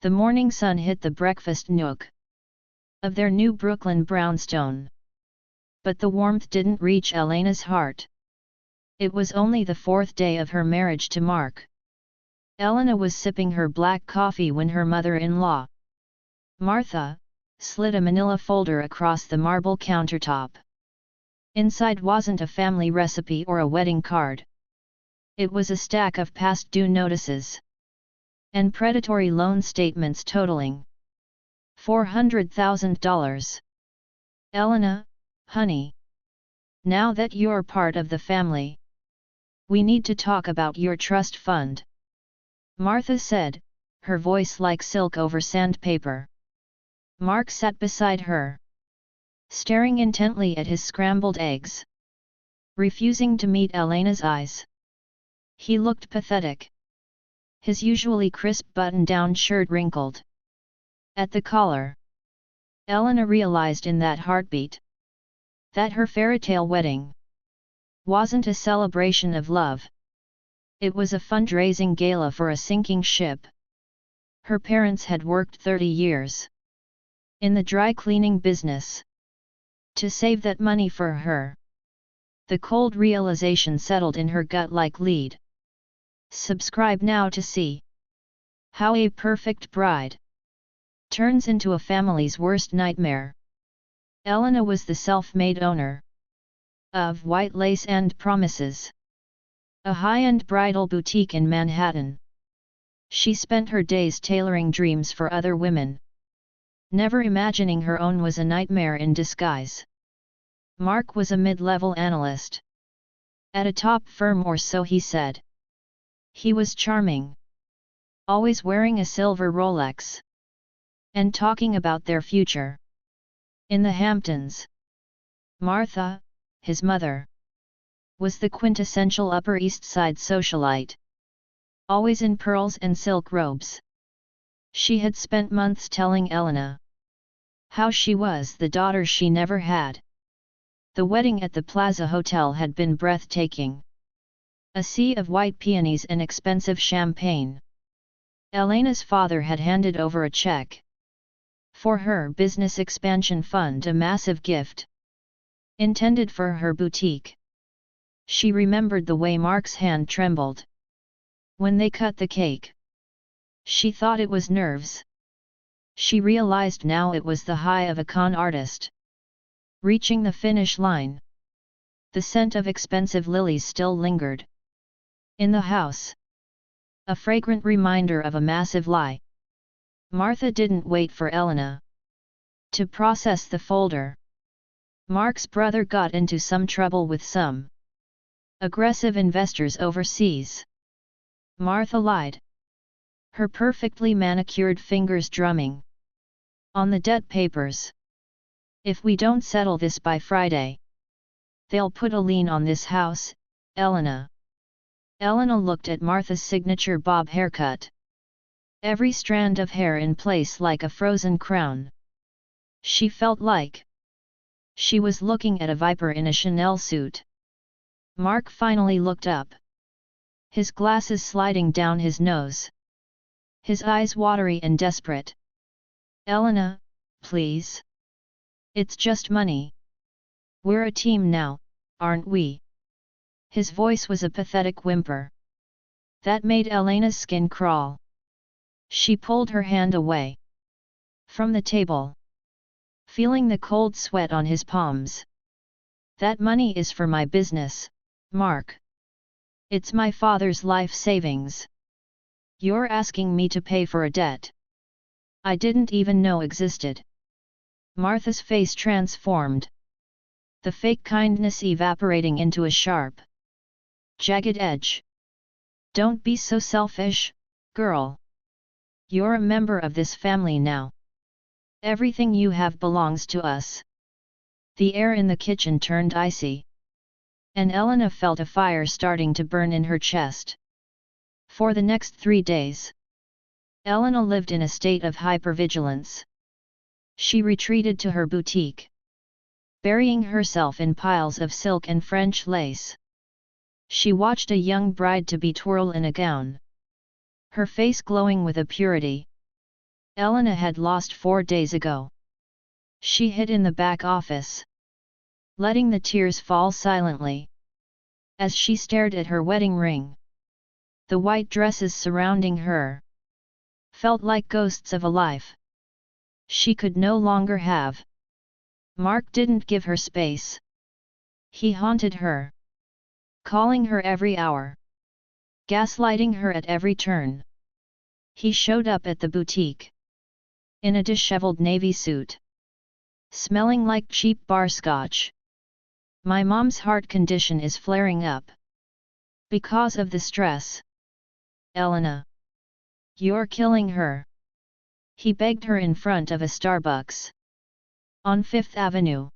The morning sun hit the breakfast nook of their new Brooklyn brownstone. But the warmth didn't reach Elena's heart. It was only the 4th day of her marriage to Mark. Elena was sipping her black coffee when her mother-in-law, Martha, slid a manila folder across the marble countertop. Inside wasn't a family recipe or a wedding card. It was a stack of past due notices and predatory loan statements totaling $400,000. Elena, honey. Now that you're part of the family, we need to talk about your trust fund, Martha said, her voice like silk over sandpaper. Mark sat beside her, staring intently at his scrambled eggs, refusing to meet Elena's eyes. He looked pathetic. His usually crisp button-down shirt wrinkled at the collar. Elena realized in that heartbeat that her fairy-tale wedding wasn't a celebration of love. It was a fundraising gala for a sinking ship. Her parents had worked 30 years in the dry cleaning business to save that money for her. The cold realization settled in her gut like lead. Subscribe now to see how a perfect bride turns into a family's worst nightmare. Elena was the self-made owner of White Lace and Promises, a high-end bridal boutique in Manhattan. She spent her days tailoring dreams for other women, never imagining her own was a nightmare in disguise. Mark was a mid-level analyst at a top firm, or so he said. He was charming, always wearing a silver Rolex, and talking about their future in the Hamptons. Martha, his mother, was the quintessential Upper East Side socialite, always in pearls and silk robes. She had spent months telling Elena how she was the daughter she never had. The wedding at the Plaza Hotel had been breathtaking. A sea of white peonies and expensive champagne. Elena's father had handed over a check for her business expansion fund, a massive gift intended for her boutique. She remembered the way Mark's hand trembled when they cut the cake. She thought it was nerves. She realized now it was the high of a con artist reaching the finish line. The scent of expensive lilies still lingered in the house, a fragrant reminder of a massive lie. Martha didn't wait for Elena to process the folder. Mark's brother got into some trouble with some aggressive investors overseas. Martha lied, her perfectly manicured fingers drumming on the debt papers. If we don't settle this by Friday, they'll put a lien on this house, Elena. Elena looked at Martha's signature bob haircut, every strand of hair in place like a frozen crown. She felt like she was looking at a viper in a Chanel suit. Mark finally looked up, his glasses sliding down his nose, his eyes watery and desperate. Elena, please. It's just money. We're a team now, aren't we? His voice was a pathetic whimper that made Elena's skin crawl. She pulled her hand away from the table, feeling the cold sweat on his palms. That money is for my business, Mark. It's my father's life savings. You're asking me to pay for a debt I didn't even know existed. Martha's face transformed, the fake kindness evaporating into a sharp, jagged edge. Don't be so selfish, girl. You're a member of this family now. Everything you have belongs to us. The air in the kitchen turned icy, and Elena felt a fire starting to burn in her chest. For the next 3 days, Elena lived in a state of hypervigilance. She retreated to her boutique, burying herself in piles of silk and French lace. She watched a young bride-to-be twirl in a gown, her face glowing with a purity Elena had lost 4 days ago. She hid in the back office, letting the tears fall silently. As she stared at her wedding ring, the white dresses surrounding her felt like ghosts of a life she could no longer have. Mark didn't give her space. He haunted her, calling her every hour, gaslighting her at every turn. He showed up at the boutique in a disheveled navy suit, smelling like cheap bar scotch. My mom's heart condition is flaring up because of the stress. Elena, you're killing her. He begged her in front of a Starbucks on Fifth Avenue,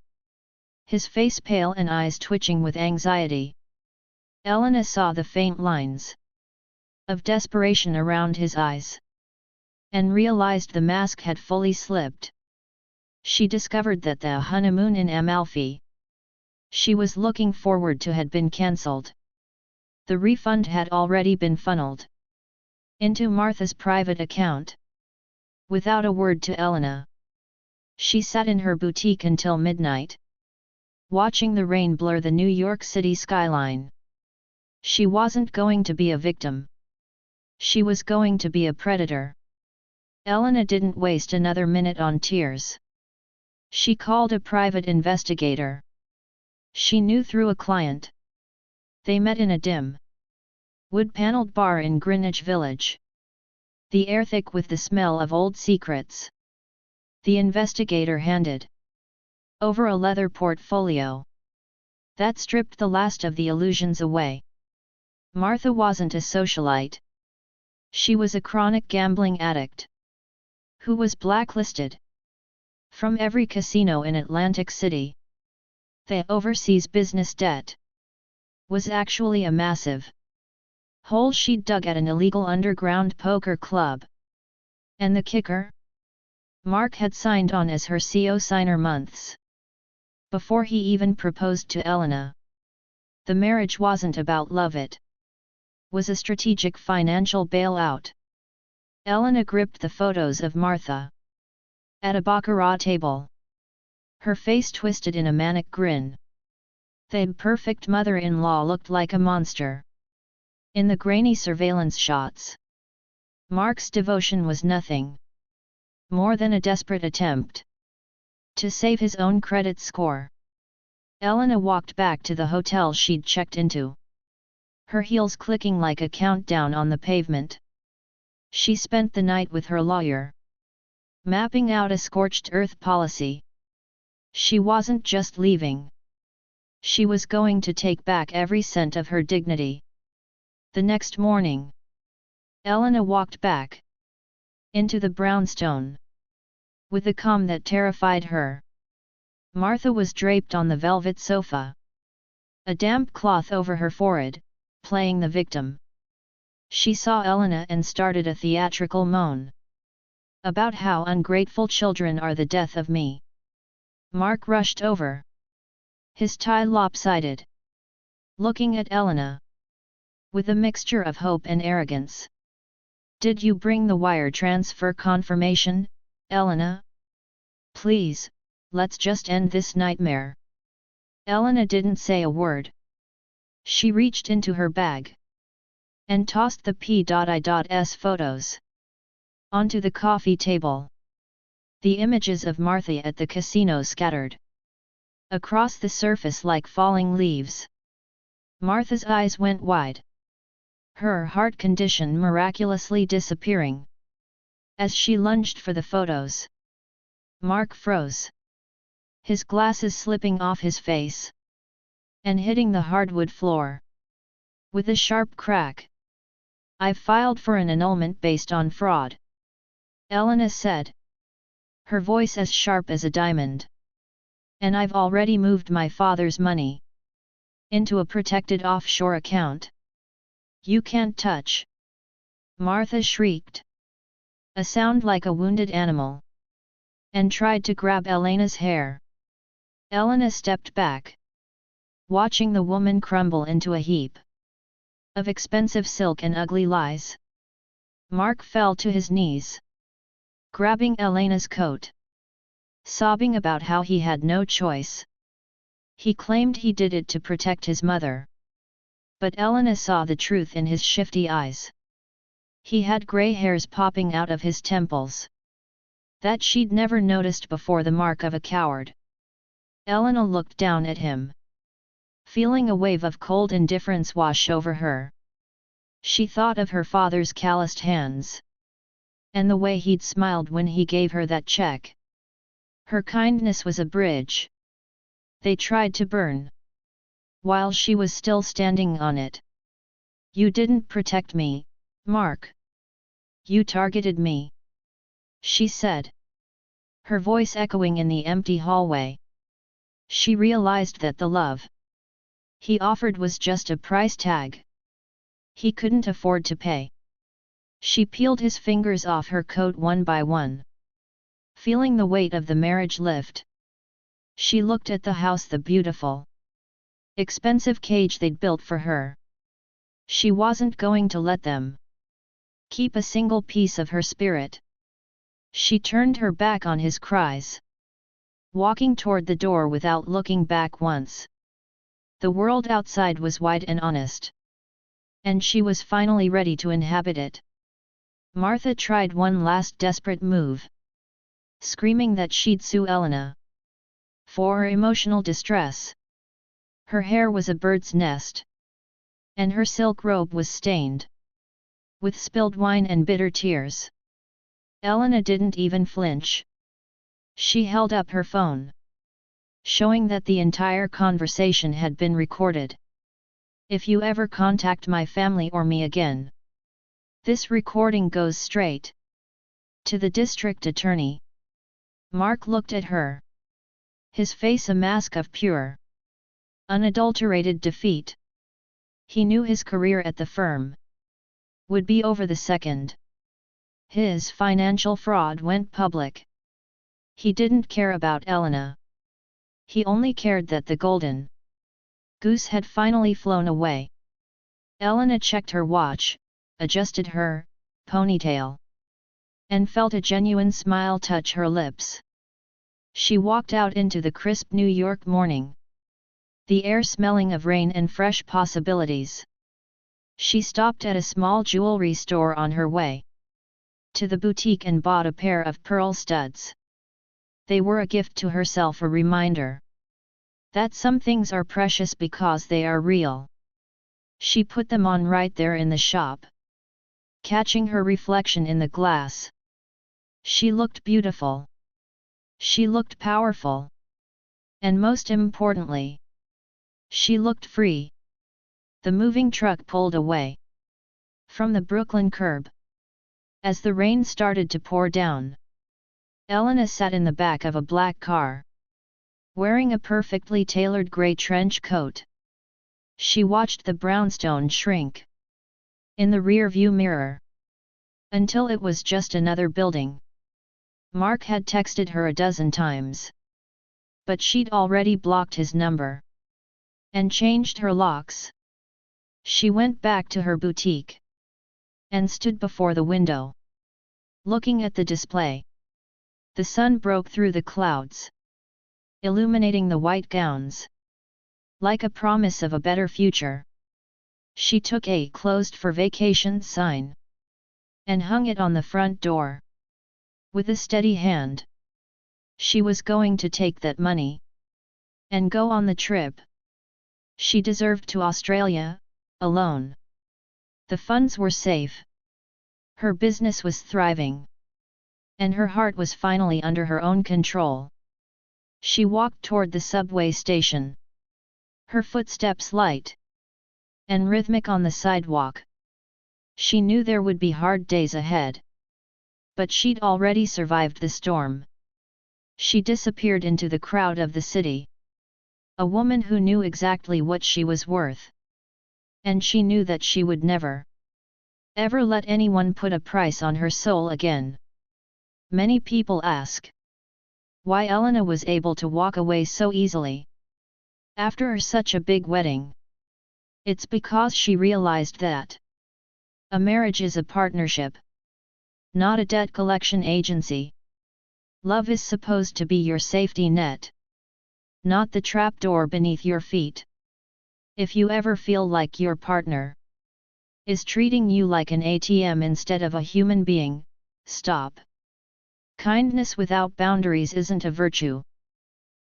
his face pale and eyes twitching with anxiety. Elena saw the faint lines of desperation around his eyes, and realized the mask had fully slipped. She discovered that the honeymoon in Amalfi she was looking forward to had been cancelled. The refund had already been funneled into Martha's private account. Without a word to Elena, she sat in her boutique until midnight, watching the rain blur the New York City skyline. She wasn't going to be a victim. She was going to be a predator. Elena didn't waste another minute on tears. She called a private investigator she knew through a client. They met in a dim, wood-paneled bar in Greenwich Village, the air thick with the smell of old secrets. The investigator handed over a leather portfolio that stripped the last of the illusions away. Martha wasn't a socialite. She was a chronic gambling addict who was blacklisted from every casino in Atlantic City. The overseas business debt was actually a massive hole she'd dug at an illegal underground poker club. And the kicker? Mark had signed on as her co-signer months before he even proposed to Elena. The marriage wasn't about love, it was a strategic financial bailout. Elena gripped the photos of Martha at a baccarat table, her face twisted in a manic grin. The perfect mother-in-law looked like a monster in the grainy surveillance shots. Mark's devotion was nothing more than a desperate attempt to save his own credit score. Elena walked back to the hotel she'd checked into, her heels clicking like a countdown on the pavement. She spent the night with her lawyer, mapping out a scorched earth policy. She wasn't just leaving. She was going to take back every cent of her dignity. The next morning, Elena walked back into the brownstone with a calm that terrified her. Martha was draped on the velvet sofa, a damp cloth over her forehead, playing the victim. She saw Elena and started a theatrical moan about how ungrateful children are, the death of me. Mark rushed over, his tie lopsided, looking at Elena with a mixture of hope and arrogance. Did you bring the wire transfer confirmation, Elena? Please, let's just end this nightmare. Elena didn't say a word. She reached into her bag and tossed the P.I.S photos onto the coffee table. The images of Martha at the casino scattered across the surface like falling leaves. Martha's eyes went wide, her heart condition miraculously disappearing. As she lunged for the photos, Mark froze, his glasses slipping off his face and hitting the hardwood floor with a sharp crack. I've filed for an annulment based on fraud, Elena said, her voice as sharp as a diamond. And I've already moved my father's money into a protected offshore account. You can't touch! Martha shrieked, a sound like a wounded animal, and tried to grab Elena's hair. Elena stepped back, watching the woman crumble into a heap of expensive silk and ugly lies. Mark fell to his knees, grabbing Elena's coat, sobbing about how he had no choice. He claimed he did it to protect his mother. But Elena saw the truth in his shifty eyes. He had grey hairs popping out of his temples. That she'd never noticed before, the mark of a coward. Elena looked down at him, feeling a wave of cold indifference wash over her. She thought of her father's calloused hands, and the way he'd smiled when he gave her that check. Her kindness was a bridge they tried to burn, while she was still standing on it. "You didn't protect me, Mark. You targeted me," she said, her voice echoing in the empty hallway. She realized that the love he offered was just a price tag he couldn't afford to pay. She peeled his fingers off her coat one by one, feeling the weight of the marriage lift. She looked at the house, the beautiful, expensive cage they'd built for her. She wasn't going to let them keep a single piece of her spirit. She turned her back on his cries, walking toward the door without looking back once. The world outside was wide and honest, and she was finally ready to inhabit it. Martha tried one last desperate move, screaming that she'd sue Elena for her emotional distress. Her hair was a bird's nest, and her silk robe was stained with spilled wine and bitter tears. Elena didn't even flinch. She held up her phone, showing that the entire conversation had been recorded. "If you ever contact my family or me again, this recording goes straight to the district attorney." Mark looked at her, his face a mask of pure, unadulterated defeat. He knew his career at the firm would be over the second his financial fraud went public. He didn't care about Elena. He only cared that the golden goose had finally flown away. Elena checked her watch, adjusted her ponytail, and felt a genuine smile touch her lips. She walked out into the crisp New York morning, the air smelling of rain and fresh possibilities. She stopped at a small jewelry store on her way to the boutique and bought a pair of pearl studs. They were a gift to herself, a reminder that some things are precious because they are real. She put them on right there in the shop, catching her reflection in the glass. She looked beautiful. She looked powerful. And most importantly, she looked free. The moving truck pulled away from the Brooklyn curb. As the rain started to pour down, Elena sat in the back of a black car, wearing a perfectly tailored grey trench coat. She watched the brownstone shrink in the rear-view mirror until it was just another building. Mark had texted her a dozen times, but she'd already blocked his number and changed her locks. She went back to her boutique and stood before the window, looking at the display. The sun broke through the clouds, illuminating the white gowns like a promise of a better future. She took a "closed for vacation" sign and hung it on the front door. With a steady hand, she was going to take that money and go on the trip she deserved to Australia, alone. The funds were safe. Her business was thriving, and her heart was finally under her own control. She walked toward the subway station, her footsteps light and rhythmic on the sidewalk. She knew there would be hard days ahead, but she'd already survived the storm. She disappeared into the crowd of the city, a woman who knew exactly what she was worth. And she knew that she would never, ever let anyone put a price on her soul again. Many people ask why Elena was able to walk away so easily after such a big wedding. It's because she realized that a marriage is a partnership, not a debt collection agency. Love is supposed to be your safety net, not the trapdoor beneath your feet. If you ever feel like your partner is treating you like an ATM instead of a human being, stop. Kindness without boundaries isn't a virtue.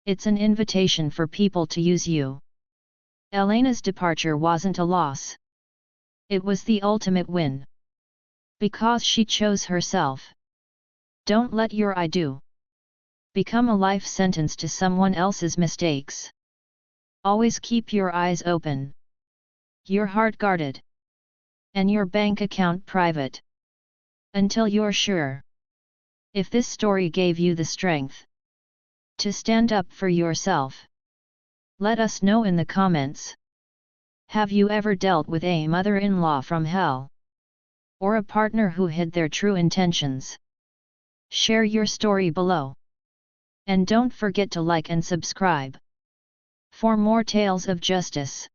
It's an invitation for people to use you. Elena's departure wasn't a loss. It was the ultimate win. Because she chose herself. Don't let your I do become a life sentence to someone else's mistakes. Always keep your eyes open, your heart guarded, and your bank account private. Until you're sure. If this story gave you the strength to stand up for yourself, let us know in the comments. Have you ever dealt with a mother-in-law from hell? Or a partner who hid their true intentions? Share your story below. And don't forget to like and subscribe for more tales of justice.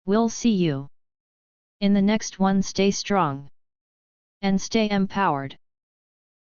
We'll see you in the next one. Stay strong and stay empowered.